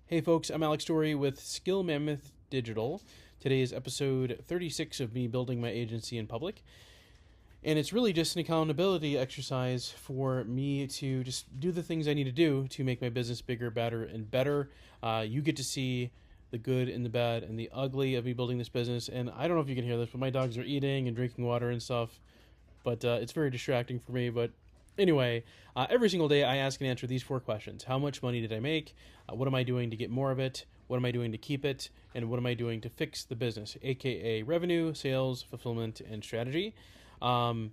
Hey folks, I'm Alex Story with Skill Mammoth Digital. Today is episode 36 of me building my agency in public. And it's really just an accountability exercise for me to just do the things I need to do to make my business bigger, better, and better. You get to see the good and the bad and the ugly of me building this business. And I don't know if you can hear this, but my dogs are eating and drinking water and stuff. But it's very distracting for me. But anyway, every single day I ask and answer these 4 questions. How much money did I make? What am I doing to get more of it? What am I doing to keep it? And what am I doing to fix the business? AKA revenue, sales, fulfillment, and strategy. In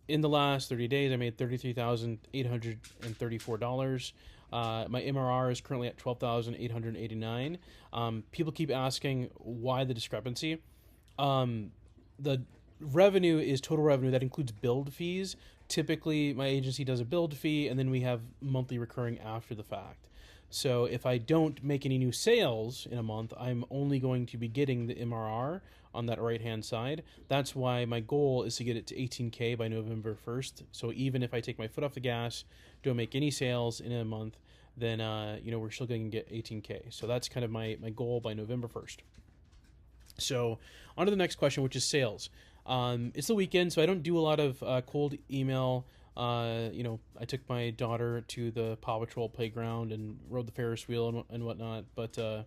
the last 30 days, I made $33,834. My MRR is currently at $12,889. People keep asking why the discrepancy. The revenue is total revenue that includes build fees. Typically, my agency does a build fee, and then we have monthly recurring after the fact. So if I don't make any new sales in a month, I'm only going to be getting the MRR on that right-hand side. That's why my goal is to get it to 18K by November 1st. So even if I take my foot off the gas, don't make any sales in a month, then we're still going to get 18K. So that's kind of my goal by November 1st. So on to the next question, which is sales. It's the weekend, so I don't do a lot of cold email. I took my daughter to the Paw Patrol playground and rode the Ferris wheel and whatnot. But so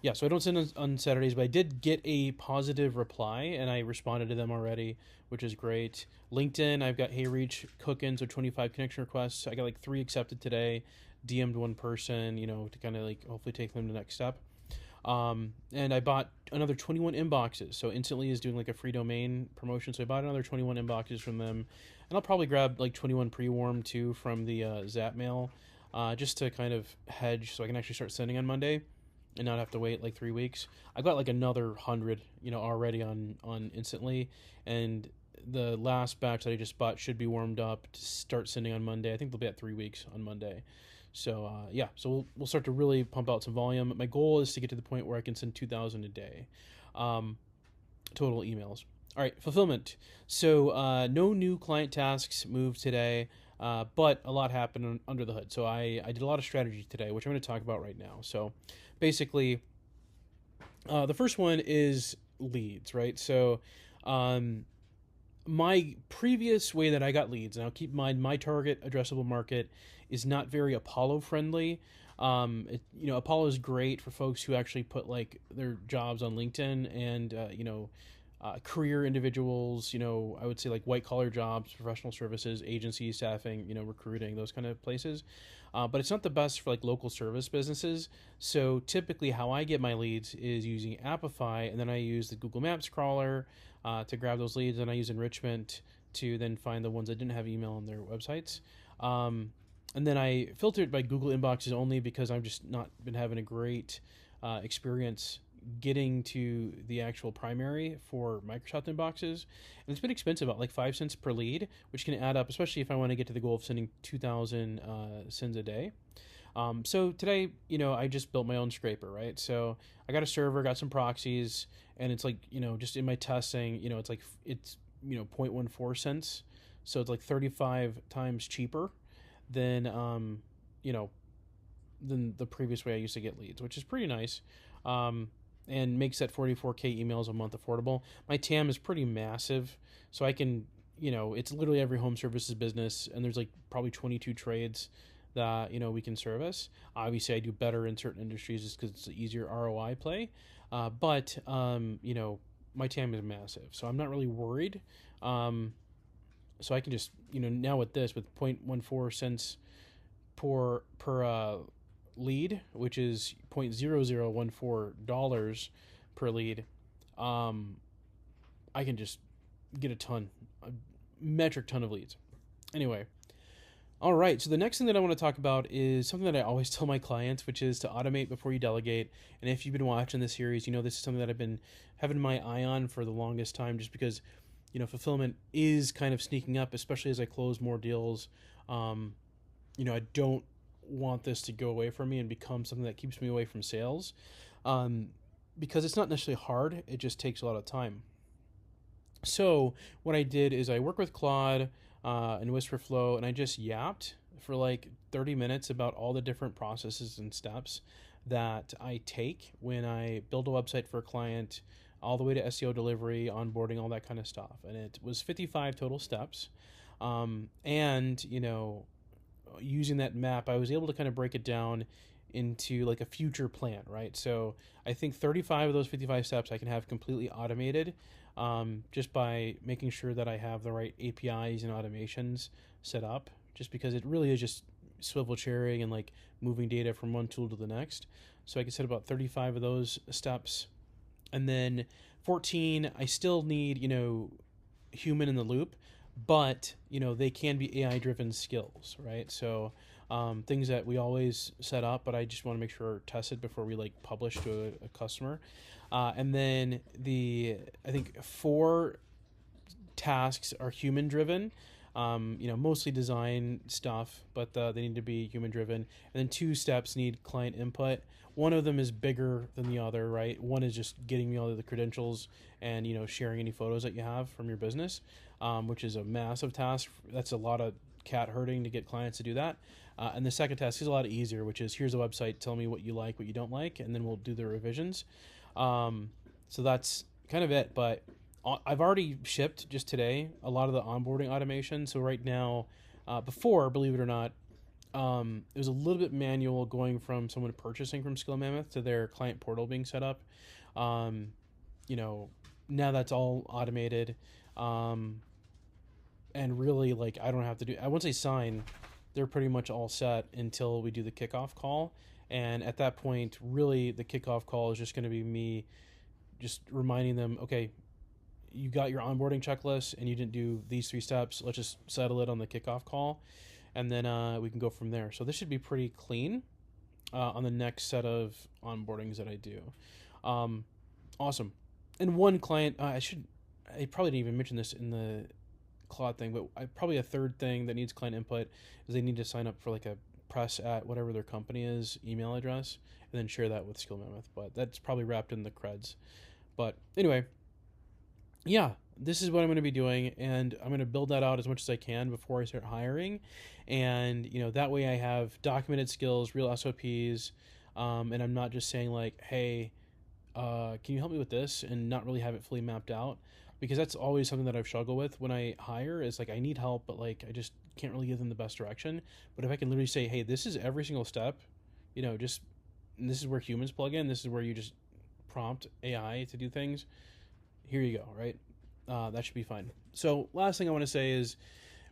I don't send on Saturdays, but I did get a positive reply, and I responded to them already, which is great. LinkedIn, I've got HeyReach cooking, so 25 connection requests. I got like 3 accepted today, DM'd one person, to kind of like hopefully take them to the next step. And I bought another 21 inboxes. So Instantly is doing like a free domain promotion. So I bought another 21 inboxes from them. And I'll probably grab like 21 pre-warm too from the Zap Mail, just to kind of hedge so I can actually start sending on Monday and not have to wait like 3 weeks. I got like another 100, already on Instantly. And the last batch that I just bought should be warmed up to start sending on Monday. I think they'll be at 3 weeks on Monday. So so we'll start to really pump out some volume. My goal is to get to the point where I can send 2,000 a day, total emails. All right, fulfillment. So no new client tasks moved today, but a lot happened under the hood. So I did a lot of strategy today, which I'm going to talk about right now. So basically, the first one is leads, right? So my previous way that I got leads, now keep in mind my target addressable market is not very Apollo friendly. Apollo is great for folks who actually put like their jobs on LinkedIn and career individuals. I would say like white collar jobs, professional services, agency staffing, recruiting, those kind of places. But it's not the best for like local service businesses. So typically, how I get my leads is using Appify, and then I use the Google Maps crawler to grab those leads, and I use enrichment to then find the ones that didn't have email on their websites. And then I filter it by Google inboxes only because I've just not been having a great experience getting to the actual primary for Microsoft inboxes. And it's been expensive, about like 5 cents per lead, which can add up, especially if I want to get to the goal of sending 2,000 sends a day. So today, I just built my own scraper, right? So I got a server, got some proxies, and it's like, just in my testing, it's 0.14 cents. So it's like 35 times cheaper than, than the previous way I used to get leads, which is pretty nice. And makes that 44K emails a month affordable. My TAM is pretty massive, so I can, it's literally every home services business, and there's like probably 22 trades that, we can service. Obviously, I do better in certain industries just because it's an easier ROI play, but my TAM is massive, so I'm not really worried. So I can just, now with this, with 0.14 cents per lead, which is $0.0014 per lead, I can just get a metric ton of leads. Anyway, all right, so the next thing that I want to talk about is something that I always tell my clients, which is to automate before you delegate. And if you've been watching this series, this is something that I've been having my eye on for the longest time, just because fulfillment is kind of sneaking up, especially as I close more deals. I don't want this to go away from me and become something that keeps me away from sales, because it's not necessarily hard. It just takes a lot of time. So what I did is I work with Claude and Whisperflow, and I just yapped for like 30 minutes about all the different processes and steps that I take when I build a website for a client, all the way to SEO delivery, onboarding, all that kind of stuff. And it was 55 total steps. And, using that map, I was able to kind of break it down into like a future plan, right? So I think 35 of those 55 steps I can have completely automated, just by making sure that I have the right APIs and automations set up, just because it really is just swivel chairing and like moving data from one tool to the next. So I can set about 35 of those steps. And then 14, I still need, human in the loop, but, they can be AI driven skills, right? So things that we always set up, but I just want to make sure are tested before we like publish to a customer. And then I think 4 tasks are human driven, mostly design stuff, but they need to be human driven. And then 2 steps need client input. One of them is bigger than the other, right? One is just getting me all of the credentials and, sharing any photos that you have from your business, which is a massive task. That's a lot of cat herding to get clients to do that. And the second task is a lot easier, which is here's a website, tell me what you like, what you don't like, and then we'll do the revisions. So that's kind of it. But I've already shipped just today a lot of the onboarding automation. So right now, before, believe it or not, it was a little bit manual going from someone purchasing from Skill Mammoth to their client portal being set up. Now that's all automated. And really, like, I don't have to do, once they sign, they're pretty much all set until we do the kickoff call. And at that point, really, the kickoff call is just going to be me just reminding them, okay, you got your onboarding checklist and you didn't do these 3 steps. Let's just settle it on the kickoff call. And then we can go from there. So this should be pretty clean on the next set of onboardings that I do. Awesome. And one client, I probably didn't even mention this in the Claude thing, but probably a third thing that needs client input is they need to sign up for like a press at whatever their company is email address and then share that with Skill Mammoth. But that's probably wrapped in the creds. But anyway, yeah, this is what I'm going to be doing, and I'm going to build that out as much as I can before I start hiring. And, that way I have documented skills, real SOPs, and I'm not just saying like, hey, can you help me with this, and not really have it fully mapped out, because that's always something that I've struggled with when I hire is like, I need help, but like, I just can't really give them the best direction. But if I can literally say, hey, this is every single step, and this is where humans plug in, this is where you just prompt AI to do things, here you go, right? That should be fine. So last thing I want to say is,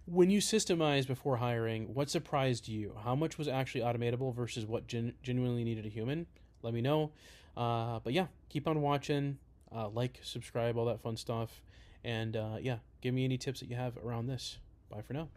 when you systemize before hiring, what surprised you? How much was actually automatable versus what genuinely needed a human? Let me know. But yeah, keep on watching, like, subscribe, all that fun stuff. And yeah, give me any tips that you have around this. Bye for now.